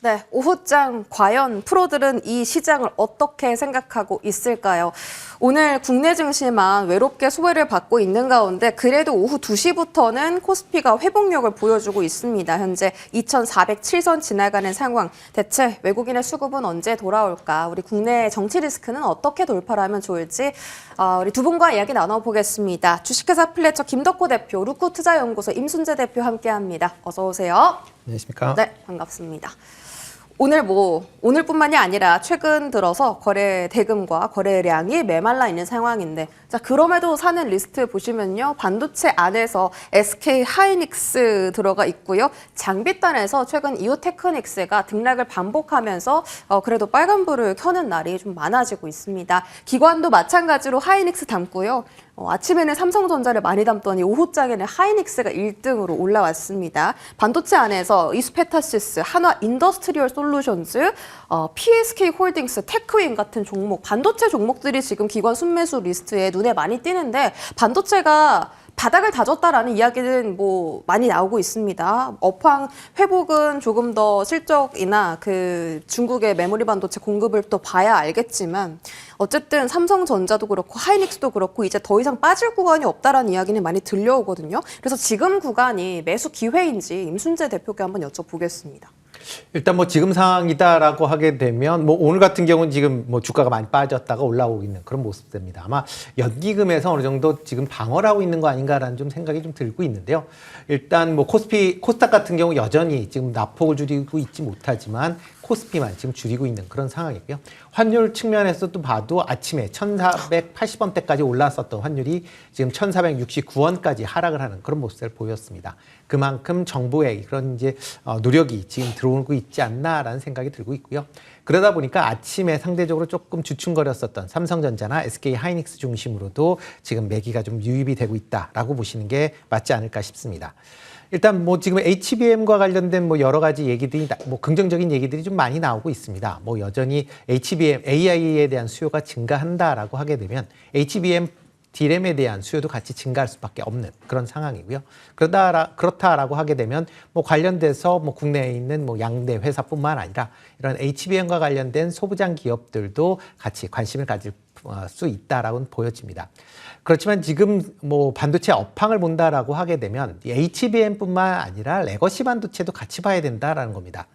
네, 오후장 과연 프로들은 이 시장을 어떻게 생각하고 있을까요? 오늘 국내 증시만 외롭게 소외를 받고 있는 가운데 그래도 오후 2시부터는 코스피가 회복력을 보여주고 있습니다. 현재 2,407선 지나가는 상황. 대체 외국인의 수급은 언제 돌아올까? 우리 국내 정치 리스크는 어떻게 돌파를 하면 좋을지 우리 두 분과 이야기 나눠보겠습니다. 주식회사 플래처 김덕호 대표, 루쿠투자연구소 임순재 대표 함께합니다. 어서 오세요. 안녕하십니까? 네, 반갑습니다. 오늘뿐만이 아니라 최근 들어서 거래 대금과 거래량이 메말라 있는 상황인데, 자, 그럼에도 사는 리스트 보시면요. 반도체 안에서 SK 하이닉스 들어가 있고요. 장비단에서 최근 이오테크닉스가 등락을 반복하면서 그래도 빨간불을 켜는 날이 좀 많아지고 있습니다. 기관도 마찬가지로 하이닉스 담고요. 아침에는 삼성전자를 많이 담더니 오후장에는 하이닉스가 1등으로 올라왔습니다. 반도체 안에서 이스페타시스, 한화 인더스트리얼 솔루션즈, PSK 홀딩스, 테크윈 같은 종목, 반도체 종목들이 지금 기관 순매수 리스트에 눈에 많이 띄는데 반도체가 바닥을 다졌다라는 이야기는 많이 나오고 있습니다. 업황 회복은 조금 더 실적이나 그 중국의 메모리 반도체 공급을 또 봐야 알겠지만 어쨌든 삼성전자도 그렇고 하이닉스도 그렇고 이제 더 이상 빠질 구간이 없다라는 이야기는 많이 들려오거든요. 그래서 지금 구간이 매수 기회인지 임순재 대표께 한번 여쭤보겠습니다. 일단 지금 상황이다라고 하게 되면 오늘 같은 경우는 지금 주가가 많이 빠졌다가 올라오고 있는 그런 모습입니다. 아마 연기금에서 어느 정도 지금 방어를 하고 있는 거 아닌가라는 좀 생각이 좀 들고 있는데요. 일단 코스닥 같은 경우 여전히 지금 낙폭을 줄이고 있지 못하지만 코스피만 지금 줄이고 있는 그런 상황이고요. 환율 측면에서도 봐도 아침에 1,480원대까지 올랐었던 환율이 지금 1,469원까지 하락을 하는 그런 모습을 보였습니다. 그만큼 정부의 그런 이제 노력이 지금 들어오고 있지 않나라는 생각이 들고 있고요. 그러다 보니까 아침에 상대적으로 조금 주춤거렸었던 삼성전자나 SK 하이닉스 중심으로도 지금 매기가 좀 유입이 되고 있다라고 보시는 게 맞지 않을까 싶습니다. 일단 지금 HBM과 관련된 여러 가지 얘기들이 긍정적인 얘기들이 좀 많이 나오고 있습니다. 여전히 HBM, AI에 대한 수요가 증가한다라고 하게 되면 HBM D램에 대한 수요도 같이 증가할 수밖에 없는 그런 상황이고요. 그렇다라고 하게 되면 관련돼서 국내에 있는 양대 회사뿐만 아니라 이런 HBM과 관련된 소부장 기업들도 같이 관심을 가질 수 있다라고는 보여집니다. 그렇지만 지금 반도체 업황을 본다라고 하게 되면 HBM뿐만 아니라 레거시 반도체도 같이 봐야 된다라는 겁니다.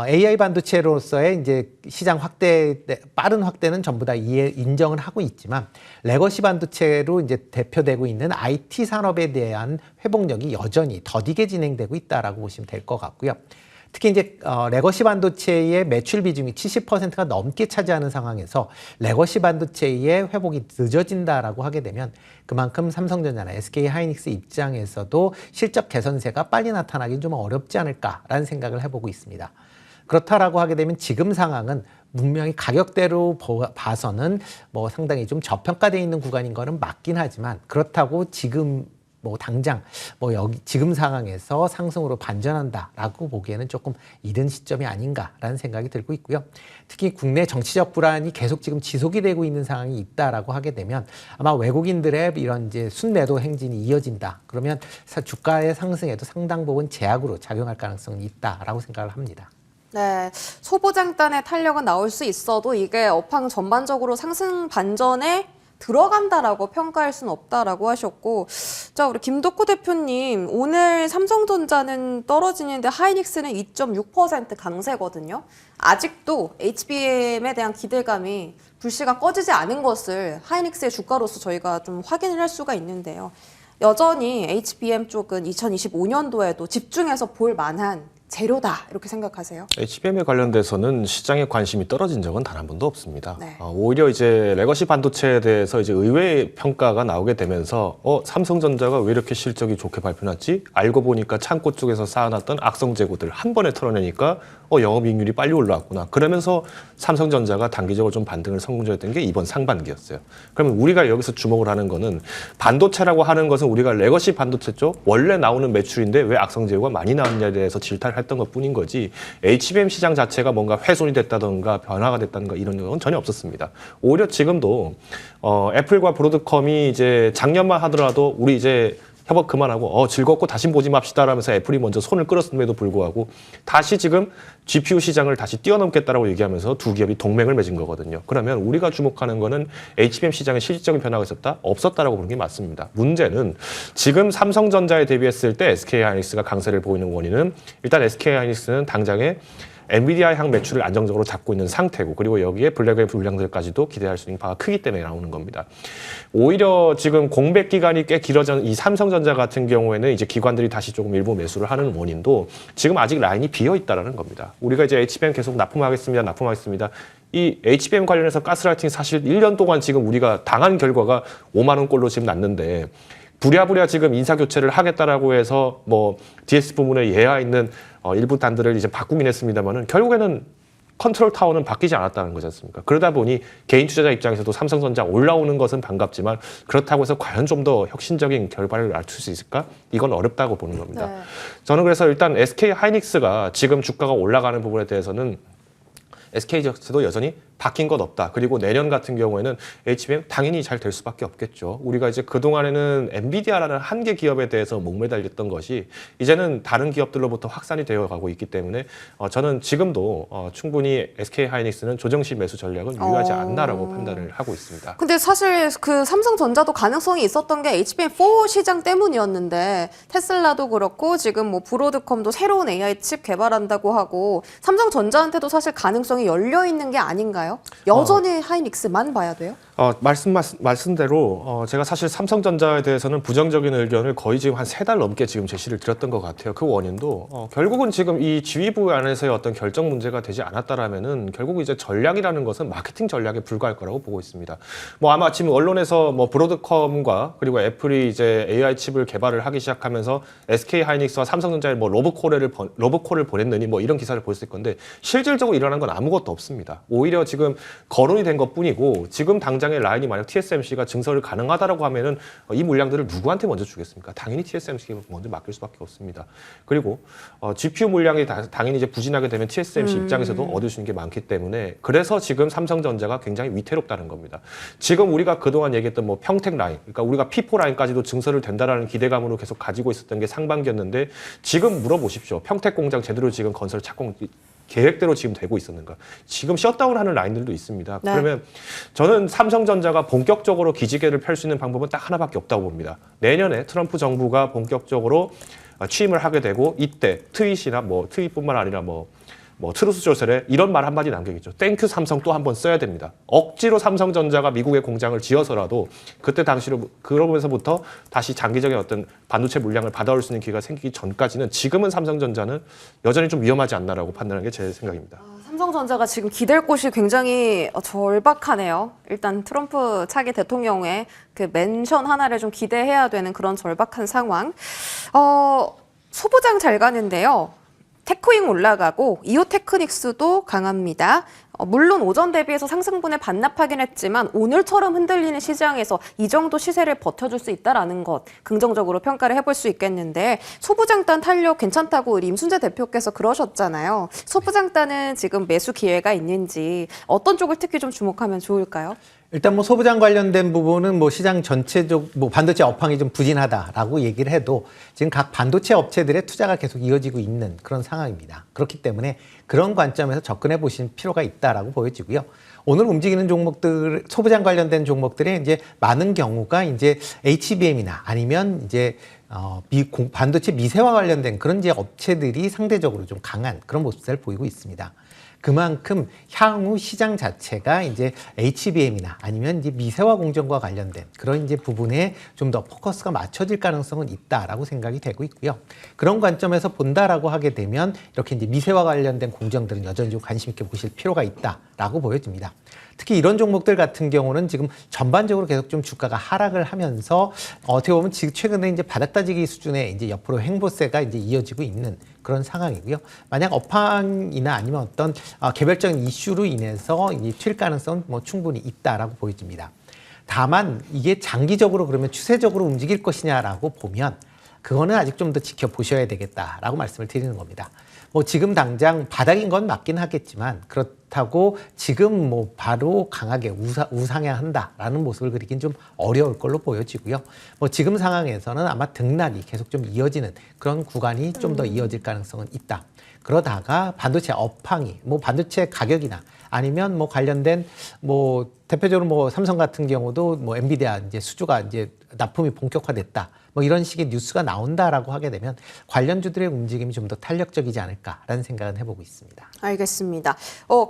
AI 반도체로서의 이제 시장 빠른 확대는 전부 다 인정을 하고 있지만 레거시 반도체로 이제 대표되고 있는 IT 산업에 대한 회복력이 여전히 더디게 진행되고 있다라고 보시면 될 것 같고요. 특히 이제 레거시 반도체의 매출 비중이 70%가 넘게 차지하는 상황에서 레거시 반도체의 회복이 늦어진다라고 하게 되면 그만큼 삼성전자나 SK 하이닉스 입장에서도 실적 개선세가 빨리 나타나긴 좀 어렵지 않을까라는 생각을 해보고 있습니다. 그렇다라고 하게 되면 지금 상황은 분명히 가격대로 봐서는 상당히 좀 저평가되어 있는 구간인 거는 맞긴 하지만 그렇다고 지금 당장 지금 상황에서 상승으로 반전한다라고 보기에는 조금 이른 시점이 아닌가라는 생각이 들고 있고요. 특히 국내 정치적 불안이 계속 지금 지속이 되고 있는 상황이 있다라고 하게 되면 아마 외국인들의 이런 이제 순매도 행진이 이어진다. 그러면 주가의 상승에도 상당 부분 제약으로 작용할 가능성이 있다라고 생각을 합니다. 네, 소보장단의 탄력은 나올 수 있어도 이게 업황 전반적으로 상승 반전에 들어간다라고 평가할 수는 없다라고 하셨고, 자, 우리 김덕호 대표님, 오늘 삼성전자는 떨어지는데 하이닉스는 2.6% 강세거든요. 아직도 HBM에 대한 기대감이 불씨가 꺼지지 않은 것을 하이닉스의 주가로서 저희가 좀 확인을 할 수가 있는데요. 여전히 HBM 쪽은 2025년도에도 집중해서 볼 만한 재료다 이렇게 생각하세요? HBM에 관련돼서는 시장에 관심이 떨어진 적은 단 한 번도 없습니다. 네. 오히려 이제 레거시 반도체에 대해서 이제 의외의 평가가 나오게 되면서 삼성전자가 왜 이렇게 실적이 좋게 발표났지? 알고 보니까 창고 쪽에서 쌓아놨던 악성 재고들 한 번에 털어내니까 영업이익률이 빨리 올라왔구나. 그러면서 삼성전자가 단기적으로 좀 반등을 성공적이었던 게 이번 상반기였어요. 그러면 우리가 여기서 주목을 하는 거는 반도체라고 하는 것은 우리가 레거시 반도체 쪽 원래 나오는 매출인데 왜 악성 재고가 많이 나왔냐에 대해서 질타를 했던 것뿐인 거지 HBM 시장 자체가 뭔가 훼손이 됐다던가 변화가 됐다던가 이런 건 전혀 없었습니다. 오히려 지금도 애플과 브로드컴이 이제 작년만 하더라도 우리 이제 협업 그만하고 즐겁고 다시 보지 맙시다라면서 애플이 먼저 손을 끌었음에도 불구하고 다시 지금 GPU 시장을 다시 뛰어넘겠다라고 얘기하면서 두 기업이 동맹을 맺은 거거든요. 그러면 우리가 주목하는 거는 HBM 시장에 실질적인 변화가 있었다? 없었다라고 보는 게 맞습니다. 문제는 지금 삼성전자에 대비했을 때 SK하이닉스가 강세를 보이는 원인은 일단 SK하이닉스는 당장에 엔비디아 향 매출을 안정적으로 잡고 있는 상태고 그리고 여기에 블랙웨이 불량들까지도 기대할 수 있는 바가 크기 때문에 나오는 겁니다. 오히려 지금 공백 기간이 꽤 길어진 이 삼성전자 같은 경우에는 이제 기관들이 다시 조금 일부 매수를 하는 원인도 지금 아직 라인이 비어 있다라는 겁니다. 우리가 이제 HBM 계속 납품하겠습니다. 이 HBM 관련해서 가스라이팅 사실 1년 동안 지금 우리가 당한 결과가 5만 원꼴로 지금 났는데 부랴부랴 지금 인사교체를 하겠다라고 해서 뭐 DS 부문에 예하 있는 일부 단들을 이제 바꾸긴 했습니다만은 결국에는 컨트롤 타워는 바뀌지 않았다는 거지 않습니까? 그러다 보니 개인 투자자 입장에서도 삼성전자 올라오는 것은 반갑지만 그렇다고 해서 과연 좀 더 혁신적인 결과를 낮출 수 있을까? 이건 어렵다고 보는 겁니다. 네. 저는 그래서 일단 SK 하이닉스가 지금 주가가 올라가는 부분에 대해서는 SK도 여전히 바뀐 것 없다. 그리고 내년 같은 경우에는 HBM 당연히 잘 될 수밖에 없겠죠. 우리가 이제 그동안에는 엔비디아라는 한계 기업에 대해서 목매달렸던 것이 이제는 다른 기업들로부터 확산이 되어 가고 있기 때문에 저는 지금도 충분히 SK하이닉스는 조정시 매수 전략은 유효하지 않나라고 판단을 하고 있습니다. 근데 사실 그 삼성전자도 가능성이 있었던 게 HBM4 시장 때문이었는데 테슬라도 그렇고 지금 뭐 브로드컴도 새로운 AI 칩 개발한다고 하고 삼성전자한테도 사실 가능성이 열려 있는 게 아닌가요? 여전히 하이닉스만 봐야 돼요? 말씀대로 제가 사실 삼성전자에 대해서는 부정적인 의견을 거의 지금 한 3달 넘게 지금 제시를 드렸던 것 같아요. 그 원인도 결국은 지금 이 지휘부 안에서의 어떤 결정 문제가 되지 않았다라면은 결국 이제 전략이라는 것은 마케팅 전략에 불과할 거라고 보고 있습니다. 뭐 아마 지금 언론에서 뭐 브로드컴과 그리고 애플이 이제 AI 칩을 개발을 하기 시작하면서 SK하이닉스와 삼성전자에 뭐 러브콜을 보냈느니 뭐 이런 기사를 보였을 건데 실질적으로 일어난 건 아무것도 없습니다. 오히려 지금 거론이 된 것뿐이고 지금 당장의 라인이 만약 TSMC가 증설을 가능하다라고 하면은 이 물량들을 누구한테 먼저 주겠습니까? 당연히 TSMC가 먼저 맡길 수밖에 없습니다. 그리고 GPU 물량이 당연히 이제 부진하게 되면 TSMC 입장에서도 얻을 수 있는 게 많기 때문에 그래서 지금 삼성전자가 굉장히 위태롭다는 겁니다. 지금 우리가 그동안 얘기했던 뭐 평택 라인, 그러니까 우리가 P4 라인까지도 증설을 된다라는 기대감으로 계속 가지고 있었던 게 상반기였는데 지금 물어보십시오. 평택 공장 제대로 지금 건설 착공 계획대로 지금 되고 있었는가? 지금 셧다운하는 라인들도 있습니다. 네. 그러면 저는 삼성전자가 본격적으로 기지개를 펼 수 있는 방법은 딱 하나밖에 없다고 봅니다. 내년에 트럼프 정부가 본격적으로 취임을 하게 되고 이때 트윗이나 뭐 트윗뿐만 아니라 뭐 트루스 조셀에 이런 말 한마디 남겨있죠. 땡큐 삼성 또 한 번 써야 됩니다. 억지로 삼성전자가 미국의 공장을 지어서라도 그때 당시로 그러면서부터 다시 장기적인 어떤 반도체 물량을 받아올 수 있는 기회가 생기기 전까지는 지금은 삼성전자는 여전히 좀 위험하지 않나라고 판단하는 게 제 생각입니다. 삼성전자가 지금 기댈 곳이 굉장히 절박하네요. 일단 트럼프 차기 대통령의 그 멘션 하나를 좀 기대해야 되는 그런 절박한 상황. 소부장 잘 가는데요. 테크윙 올라가고 이오테크닉스도 강합니다. 물론 오전 대비해서 상승분을 반납하긴 했지만 오늘처럼 흔들리는 시장에서 이 정도 시세를 버텨줄 수 있다는 것 긍정적으로 평가를 해볼 수 있겠는데 소부장단 탄력 괜찮다고 우리 임순재 대표께서 그러셨잖아요. 소부장단은 지금 매수 기회가 있는지 어떤 쪽을 특히 좀 주목하면 좋을까요? 일단 뭐 소부장 관련된 부분은 뭐 시장 전체적 뭐 반도체 업황이 좀 부진하다라고 얘기를 해도 지금 각 반도체 업체들의 투자가 계속 이어지고 있는 그런 상황입니다. 그렇기 때문에 그런 관점에서 접근해 보실 필요가 있다라고 보여지고요. 오늘 움직이는 종목들, 소부장 관련된 종목들의 이제 많은 경우가 이제 HBM이나 아니면 이제 반도체 미세화 관련된 그런 이제 업체들이 상대적으로 좀 강한 그런 모습을 보이고 있습니다. 그만큼 향후 시장 자체가 이제 HBM이나 아니면 이제 미세화 공정과 관련된 그런 이제 부분에 좀 더 포커스가 맞춰질 가능성은 있다라고 생각이 되고 있고요. 그런 관점에서 본다라고 하게 되면 이렇게 이제 미세화 관련된 공정들은 여전히 좀 관심 있게 보실 필요가 있다라고 보여집니다. 특히 이런 종목들 같은 경우는 지금 전반적으로 계속 좀 주가가 하락을 하면서 어떻게 보면 지금 최근에 이제 바닥 따지기 수준의 이제 옆으로 횡보세가 이제 이어지고 있는 그런 상황이고요. 만약 업황이나 아니면 어떤 개별적인 이슈로 인해서 튈 가능성은 뭐 충분히 있다라고 보여집니다. 다만 이게 장기적으로 그러면 추세적으로 움직일 것이냐라고 보면 그거는 아직 좀 더 지켜보셔야 되겠다라고 말씀을 드리는 겁니다. 뭐 지금 당장 바닥인 건 맞긴 하겠지만 그렇다고 지금 뭐 바로 강하게 우상향한다라는 모습을 그리긴 좀 어려울 걸로 보여지고요. 뭐 지금 상황에서는 아마 등락이 계속 좀 이어지는 그런 구간이 좀 더 이어질 가능성은 있다. 그러다가 반도체 업황이 뭐 반도체 가격이나 아니면 뭐 관련된 뭐 대표적으로 뭐 삼성 같은 경우도 뭐 엔비디아 이제 수주가 이제 납품이 본격화됐다. 뭐 이런 식의 뉴스가 나온다라고 하게 되면 관련주들의 움직임이 좀 더 탄력적이지 않을까라는 생각은 해보고 있습니다. 알겠습니다.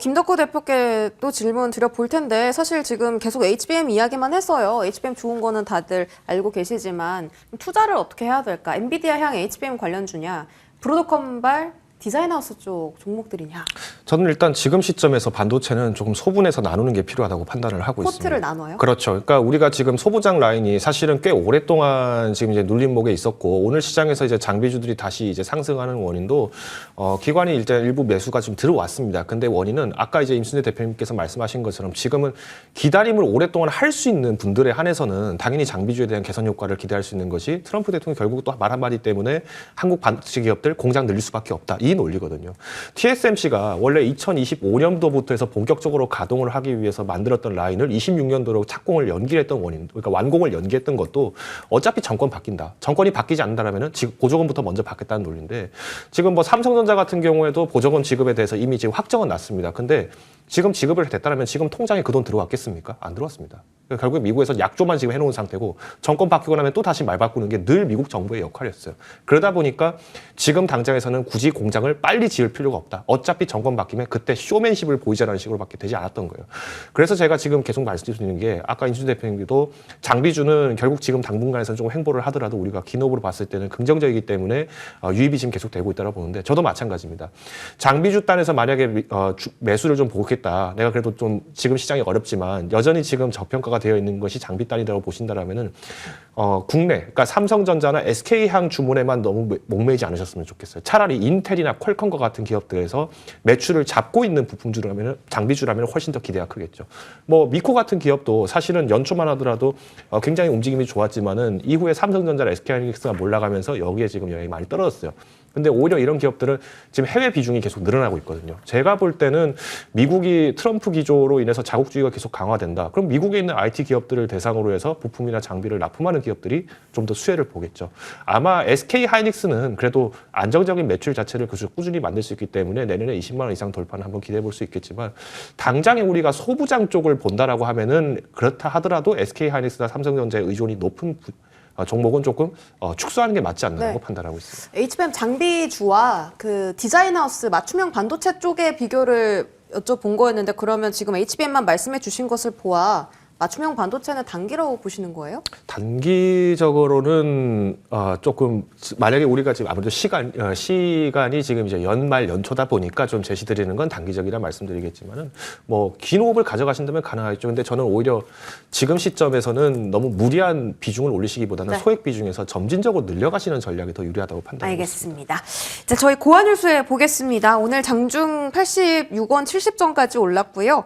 김덕호 대표께 또 질문 드려볼 텐데 사실 지금 계속 HBM 이야기만 했어요. HBM 좋은 거는 다들 알고 계시지만 투자를 어떻게 해야 될까? 엔비디아 향 HBM 관련주냐? 브로드컴발 디자인하우스 쪽 종목들이냐? 저는 일단 지금 시점에서 반도체는 조금 소분해서 나누는 게 필요하다고 판단을 하고 있습니다. 포트를 나눠요? 그렇죠. 그러니까 우리가 지금 소부장 라인이 사실은 꽤 오랫동안 지금 이제 눌림목에 있었고 오늘 시장에서 이제 장비주들이 다시 이제 상승하는 원인도 기관이 일단 일부 매수가 좀 들어왔습니다. 근데 원인은 아까 이제 임순재 대표님께서 말씀하신 것처럼 지금은 기다림을 오랫동안 할 수 있는 분들에 한해서는 당연히 장비주에 대한 개선 효과를 기대할 수 있는 것이 트럼프 대통령이 결국 또 말 한마디 때문에 한국 반도체 기업들 공장 늘릴 수밖에 없다. 이 논리거든요. TSMC가 원래 2025년도부터 해서 본격적으로 가동을 하기 위해서 만들었던 라인을 26년도로 착공을 연기했던 원인, 그러니까 완공을 연기했던 것도 어차피 정권 바뀐다. 정권이 바뀌지 않는다라면은 보조금부터 먼저 받겠다는 논리인데 지금 뭐 삼성전자 같은 경우에도 보조금 지급에 대해서 이미 지금 확정은 났습니다. 근데 지금 지급을 됐다면 지금 통장에 그 돈 들어왔겠습니까? 안 들어왔습니다. 그러니까 결국 미국에서 약조만 지금 해놓은 상태고 정권 바뀌고 나면 또 다시 말 바꾸는 게 늘 미국 정부의 역할이었어요. 그러다 보니까 지금 당장에서는 굳이 공장을 빨리 지을 필요가 없다. 어차피 정권 바뀌면 그때 쇼맨십을 보이자라는 식으로밖에 되지 않았던 거예요. 그래서 제가 지금 계속 말씀드리는 게 아까 임순재 대표님도 장비주는 결국 지금 당분간에서는 좀 횡보를 하더라도 우리가 기업으로 봤을 때는 긍정적이기 때문에 유입이 지금 계속 되고 있다고 보는데 저도 마찬가지입니다. 장비주 단에서 만약에 매수를 좀 보겠다. 내가 그래도 좀 지금 시장이 어렵지만 여전히 지금 저평가가 되어 있는 것이 장비 단이라고 보신다라면은 국내, 그러니까 삼성전자나 SK향 주문에만 너무 목매이지 않으셨으면 좋겠어요. 차라리 인텔이나 퀄컴과 같은 기업들에서 매출을 잡고 있는 부품주라면 장비주라면 훨씬 더 기대가 크겠죠. 뭐 미코 같은 기업도 사실은 연초만 하더라도 굉장히 움직임이 좋았지만은 이후에 삼성전자나 SK하이닉스가 몰라가면서 여기에 지금 영향이 많이 떨어졌어요. 근데 오히려 이런 기업들은 지금 해외 비중이 계속 늘어나고 있거든요. 제가 볼 때는 미국이 트럼프 기조로 인해서 자국주의가 계속 강화된다. 그럼 미국에 있는 IT 기업들을 대상으로 해서 부품이나 장비를 납품하는 기업들이 좀 더 수혜를 보겠죠. 아마 SK 하이닉스는 그래도 안정적인 매출 자체를 꾸준히 만들 수 있기 때문에 내년에 20만 원 이상 돌파는 한번 기대해 볼 수 있겠지만 당장에 우리가 소부장 쪽을 본다라고 하면은 그렇다 하더라도 SK 하이닉스나 삼성전자의 의존이 높은 종목은 조금 축소하는 게 맞지 않나라고 판단하고 있습니다. HBM 장비주와 그 디자인하우스 맞춤형 반도체 쪽의 비교를 여쭤본 거였는데 그러면 지금 HBM만 말씀해 주신 것을 보아 맞춤형 반도체는 단기라고 보시는 거예요? 단기적으로는 조금 만약에 우리가 지금 아무래도 시간이 지금 이제 연말 연초다 보니까 좀 제시드리는 건 단기적이라 말씀드리겠지만은 뭐 긴 호흡을 가져가신다면 가능하겠죠. 근데 저는 오히려 지금 시점에서는 너무 무리한 비중을 올리시기보다는 소액 비중에서 점진적으로 늘려가시는 전략이 더 유리하다고 판단하고 있습니다. 알겠습니다. 자, 저희 고환율수에 보겠습니다. 오늘 장중 86원 70전까지 올랐고요.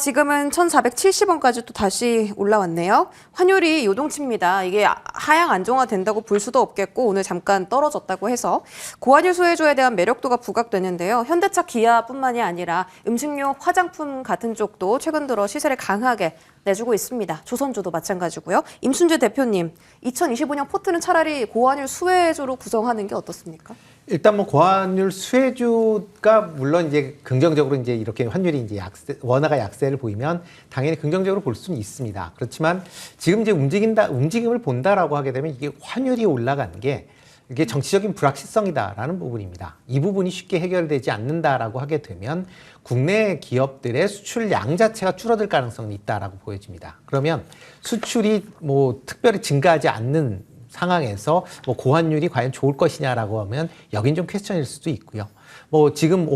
지금은 1,470원까지 또 다시 올라왔네요. 환율이 요동칩니다. 이게 하향 안정화된다고 볼 수도 없겠고 오늘 잠깐 떨어졌다고 해서 고환율 소외주에 대한 매력도가 부각되는데요. 현대차, 기아뿐만이 아니라 음식료, 화장품 같은 쪽도 최근 들어 시세를 강하게 내주고 있습니다. 조선주도 마찬가지고요. 임순재 대표님, 2025년 포트는 차라리 고환율 수혜주로 구성하는 게 어떻습니까? 일단 뭐 고환율 수혜주가 물론 이제 긍정적으로 이제 이렇게 환율이 이제 원화가 약세를 보이면 당연히 긍정적으로 볼 수는 있습니다. 그렇지만 지금 이제 움직임을 본다라고 하게 되면 이게 환율이 올라간 게 이게 정치적인 불확실성이다라는 부분입니다. 이 부분이 쉽게 해결되지 않는다라고 하게 되면 국내 기업들의 수출량 자체가 줄어들 가능성이 있다라고 보여집니다. 그러면 수출이 뭐 특별히 증가하지 않는 상황에서 뭐 고환율이 과연 좋을 것이냐라고 하면 여긴 좀 퀘스천일 수도 있고요. 뭐 지금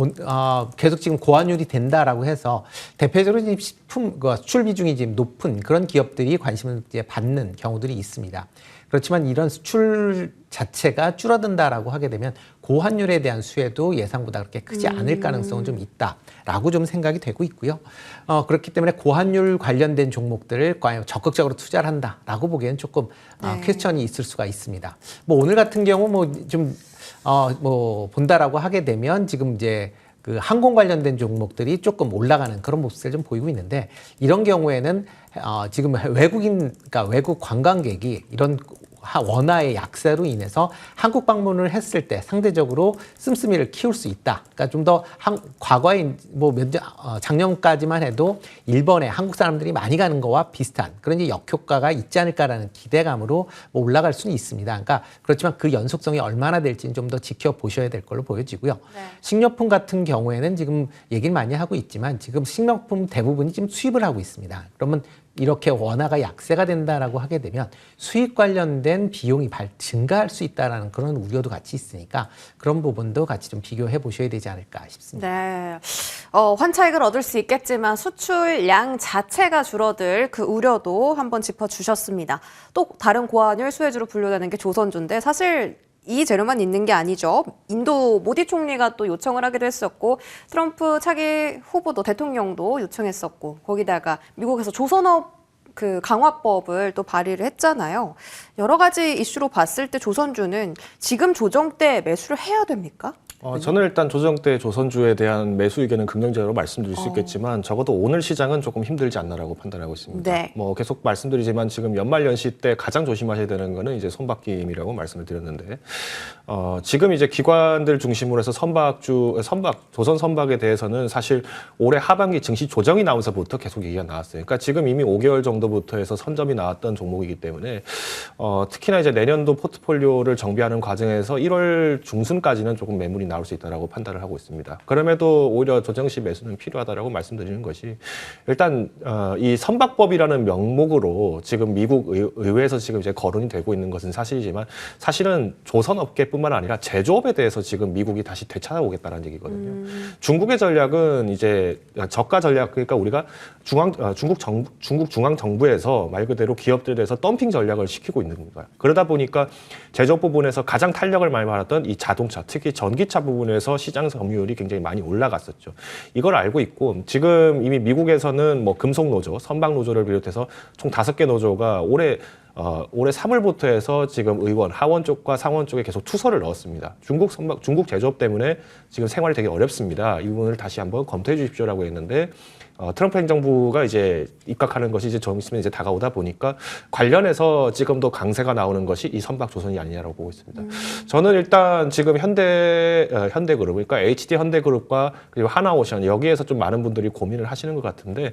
계속 지금 고환율이 된다라고 해서 대표적으로 지금 식품 수출 비중이 지금 높은 그런 기업들이 관심을 이제 받는 경우들이 있습니다. 그렇지만 이런 수출 자체가 줄어든다라고 하게 되면 고환율에 대한 수혜도 예상보다 그렇게 크지 않을 가능성은 좀 있다라고 좀 생각이 되고 있고요. 그렇기 때문에 고환율 관련된 종목들을 과연 적극적으로 투자를 한다라고 보기에는 조금 퀘스천이 있을 수가 있습니다. 뭐 오늘 같은 경우 뭐 본다라고 하게 되면 지금 이제 그 항공 관련된 종목들이 조금 올라가는 그런 모습을 좀 보이고 있는데, 이런 경우에는 지금 그러니까 외국 관광객이 이런 원화의 약세로 인해서 한국 방문을 했을 때 상대적으로 씀씀이를 키울 수 있다. 그러니까 좀 더 과거에 뭐 작년까지만 해도 일본에 한국 사람들이 많이 가는 거와 비슷한 그런 이제 역효과가 있지 않을까라는 기대감으로 뭐 올라갈 수는 있습니다. 그러니까 그렇지만 그 연속성이 얼마나 될지는 좀 더 지켜보셔야 될 걸로 보여지고요. 네. 식료품 같은 경우에는 지금 얘기를 많이 하고 있지만 지금 식료품 대부분이 지금 수입을 하고 있습니다. 그러면 이렇게 원화가 약세가 된다라고 하게 되면 수입 관련된 비용이 증가할 수 있다라는 그런 우려도 같이 있으니까 그런 부분도 같이 좀 비교해 보셔야 되지 않을까 싶습니다. 네. 환차익을 얻을 수 있겠지만 수출량 자체가 줄어들 그 우려도 한번 짚어주셨습니다. 또 다른 고환율 수혜주로 분류되는 게 조선주인데, 사실 이 재료만 있는 게 아니죠. 인도 모디 총리가 또 요청을 하기도 했었고, 트럼프 차기 후보도 대통령도 요청했었고, 거기다가 미국에서 조선업 그 강화법을 또 발의를 했잖아요. 여러 가지 이슈로 봤을 때 조선주는 지금 조정 때 매수를 해야 됩니까? 저는 일단 조정 때 조선주에 대한 매수 의견은 긍정적으로 말씀드릴 수 있겠지만 적어도 오늘 시장은 조금 힘들지 않나라고 판단하고 있습니다. 네. 뭐 계속 말씀드리지만 지금 연말 연시 때 가장 조심하셔야 되는 거는 이제 선박기임이라고 말씀을 드렸는데, 지금 이제 기관들 중심으로 해서 조선 선박에 대해서는 사실 올해 하반기 증시 조정이 나오면서부터 계속 얘기가 나왔어요. 그러니까 지금 이미 5개월 정도부터 해서 선점이 나왔던 종목이기 때문에 특히나 이제 내년도 포트폴리오를 정비하는 과정에서 1월 중순까지는 조금 매물이 나올 수 있다라고 판단을 하고 있습니다. 그럼에도 오히려 조정 시 매수는 필요하다라고 말씀드리는 것이, 일단 이 선박법이라는 명목으로 지금 미국 의회에서 지금 이제 거론이 되고 있는 것은 사실이지만, 사실은 조선업계뿐만 아니라 제조업에 대해서 지금 미국이 다시 되찾아오겠다는 얘기거든요. 중국의 전략은 이제 저가 전략, 그러니까 우리가 중국 중앙 정부에서 말 그대로 기업들에 대해서 덤핑 전략을 시키고 있는 겁니다. 그러다 보니까 제조업 부분에서 가장 탄력을 많이 받았던 이 자동차, 특히 전기차 부분에서 시장 점유율이 굉장히 많이 올라갔었죠. 이걸 알고 있고, 지금 이미 미국에서는 뭐 금속 노조, 선박 노조를 비롯해서 총 5개 노조가 올해 3월부터 해서 지금 하원 쪽과 상원 쪽에 계속 투서를 넣었습니다. 중국 제조업 때문에 지금 생활이 되게 어렵습니다. 이 부분을 다시 한번 검토해 주십시오라고 했는데, 트럼프 행정부가 이제 입각하는 것이 이제 좀 있으면 이제 다가오다 보니까 관련해서 지금도 강세가 나오는 것이 이 선박 조선이 아니냐라고 보고 있습니다. 저는 일단 지금 현대그룹, 그러니까 HD 현대그룹과 그리고 하나오션, 여기에서 좀 많은 분들이 고민을 하시는 것 같은데,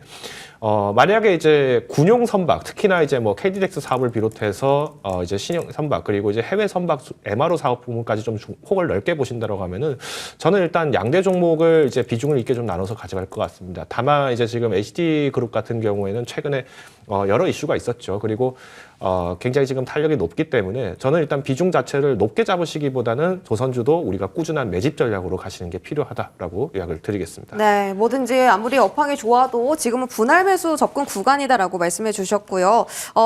만약에 이제 군용 선박, 특히나 이제 뭐 KDX 사업을 비롯해서 이제 신형 선박, 그리고 이제 해외 선박 MRO 사업 부분까지 좀 폭을 넓게 보신다라고 하면은, 저는 일단 양대 종목을 이제 비중을 있게 좀 나눠서 가져갈 것 같습니다. 다만 이제 지금 HD 그룹 같은 경우에는 최근에 여러 이슈가 있었죠. 그리고 굉장히 지금 탄력이 높기 때문에 저는 일단 비중 자체를 높게 잡으시기보다는 조선주도 우리가 꾸준한 매집 전략으로 가시는 게 필요하다라고 이야기를 드리겠습니다. 네, 뭐든지 아무리 업황이 좋아도 지금은 분할 매수 접근 구간이다라고 말씀해 주셨고요.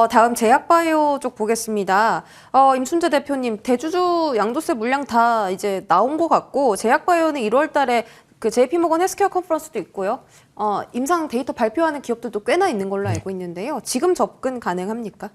다음 제약바이오 쪽 보겠습니다. 임순재 대표님, 대주주 양도세 물량 다 이제 나온 것 같고, 제약바이오는 1월 달에 그 JP모건 헬스케어 컨퍼런스도 있고요. 임상 데이터 발표하는 기업들도 꽤나 있는 걸로 알고 있는데요. 지금 접근 가능합니까?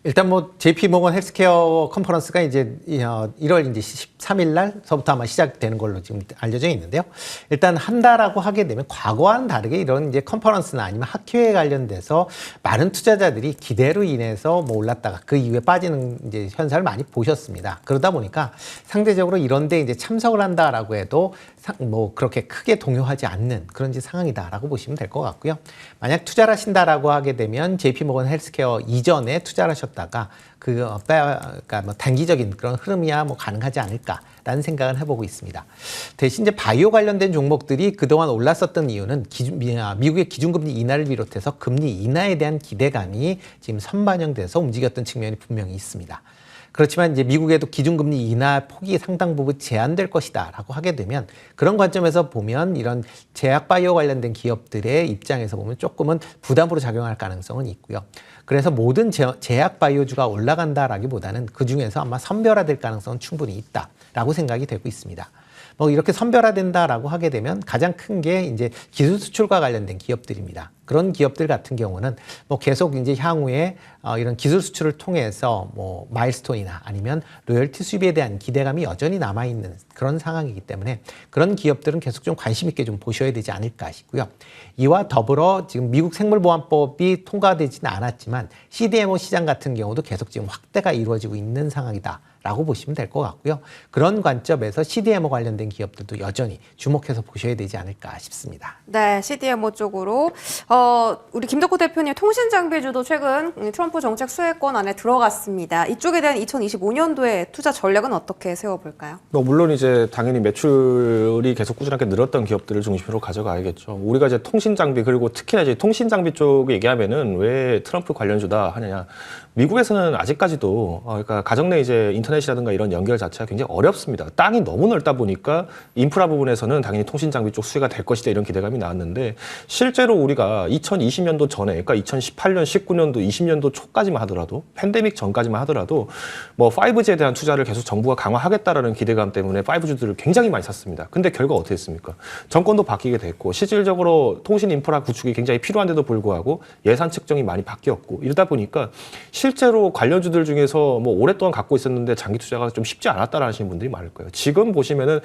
일단 뭐 JP모건 헬스케어 컨퍼런스가 이제 1월 이제 13일 날서부터 아마 시작되는 걸로 지금 알려져 있는데요. 일단 한다라고 하게 되면 과거와는 다르게 이런 이제 컨퍼런스나 아니면 학회에 관련돼서 많은 투자자들이 기대로 인해서 뭐 올랐다가 그 이후에 빠지는 이제 현상을 많이 보셨습니다. 그러다 보니까 상대적으로 이런데 이제 참석을 한다라고 해도 뭐 그렇게 크게 동요하지 않는 그런 이제 상황이다라고 보시면 될 것 같고요. 만약 투자를 하신다라고 하게 되면 JP모건 헬스케어 이전에 투자를 하셨다가 그러니까 뭐 단기적인 그런 흐름이야 뭐 가능하지 않을까라는 생각을 해보고 있습니다. 대신 이제 바이오 관련된 종목들이 그동안 올랐었던 이유는 미국의 기준금리 인하를 비롯해서 금리 인하에 대한 기대감이 지금 선반영돼서 움직였던 측면이 분명히 있습니다. 그렇지만 이제 미국에도 기준금리 인하 폭이 상당 부분 제한될 것이다라고 하게 되면 그런 관점에서 보면 이런 제약 바이오 관련된 기업들의 입장에서 보면 조금은 부담으로 작용할 가능성은 있고요. 그래서 모든 제약 바이오주가 올라간다라기보다는 그 중에서 아마 선별화될 가능성은 충분히 있다라고 생각이 되고 있습니다. 뭐 이렇게 선별화된다라고 하게 되면 가장 큰 게 이제 기술 수출과 관련된 기업들입니다. 그런 기업들 같은 경우는 뭐 계속 이제 향후에 이런 기술 수출을 통해서 뭐 마일스톤이나 아니면 로열티 수입에 대한 기대감이 여전히 남아 있는 그런 상황이기 때문에 그런 기업들은 계속 좀 관심 있게 좀 보셔야 되지 않을까 싶고요. 이와 더불어 지금 미국 생물보안법이 통과되지는 않았지만 CDMO 시장 같은 경우도 계속 지금 확대가 이루어지고 있는 상황이다. 라고 보시면 될 것 같고요. 그런 관점에서 CDMO 관련된 기업들도 여전히 주목해서 보셔야 되지 않을까 싶습니다. 네, CDMO 쪽으로 우리 김덕호 대표님 통신장비주도 최근 트럼프 정책 수혜권 안에 들어갔습니다. 이쪽에 대한 2025년도에 투자 전략은 어떻게 세워볼까요? 물론 이제 당연히 매출이 계속 꾸준하게 늘었던 기업들을 중심으로 가져가야겠죠. 우리가 이제 통신장비 그리고 특히나 이제 통신장비 쪽 얘기하면은 왜 트럼프 관련주다 하느냐. 미국에서는 아직까지도 그러니까 가정 내 이제 인터넷이라든가 이런 연결 자체가 굉장히 어렵습니다. 땅이 너무 넓다 보니까 인프라 부분에서는 당연히 통신 장비 쪽 수혜가 될 것이다 이런 기대감이 나왔는데 실제로 우리가 2020년도 전에 그러니까 2018년, 19년도, 20년도 초까지만 하더라도 팬데믹 전까지만 하더라도 뭐 5G에 대한 투자를 계속 정부가 강화하겠다라는 기대감 때문에 5G들을 굉장히 많이 샀습니다. 근데 결과 어떻게 했습니까? 정권도 바뀌게 됐고 실질적으로 통신 인프라 구축이 굉장히 필요한데도 불구하고 예산 측정이 많이 바뀌었고 이러다 보니까 실제로 관련주들 중에서 뭐 오랫동안 갖고 있었는데 장기 투자가 좀 쉽지 않았다라는 하시는 분들이 많을 거예요. 지금 보시면은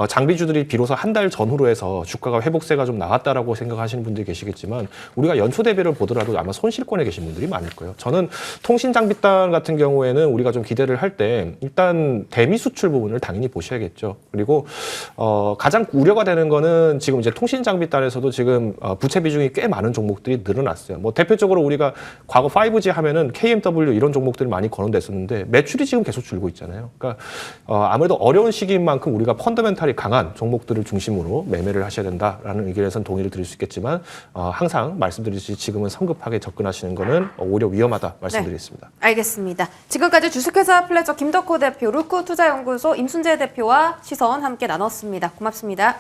장비주들이 비로소 한 달 전후로 해서 주가가 회복세가 좀 나왔다라고 생각하시는 분들이 계시겠지만 우리가 연초 대비를 보더라도 아마 손실권에 계신 분들이 많을 거예요. 저는 통신 장비단 같은 경우에는 우리가 좀 기대를 할 때 일단 대미 수출 부분을 당연히 보셔야겠죠. 그리고 가장 우려가 되는 거는 지금 이제 통신 장비단에서도 지금 부채 비중이 꽤 많은 종목들이 늘어났어요. 뭐 대표적으로 우리가 과거 5G 하면은 KMW 이런 종목들이 많이 거론됐었는데 매출이 지금 계속 줄고 있잖아요. 그러니까 아무래도 어려운 시기인 만큼 우리가 펀더멘탈이 강한 종목들을 중심으로 매매를 하셔야 된다라는 의견에선 동의를 드릴 수 있겠지만 항상 말씀드리듯이 지금은 성급하게 접근하시는 거는 오히려 위험하다 말씀드리겠습니다. 네, 알겠습니다. 지금까지 주식회사 플래저 김덕호 대표, 루크 투자연구소 임순재 대표와 시선 함께 나눴습니다. 고맙습니다.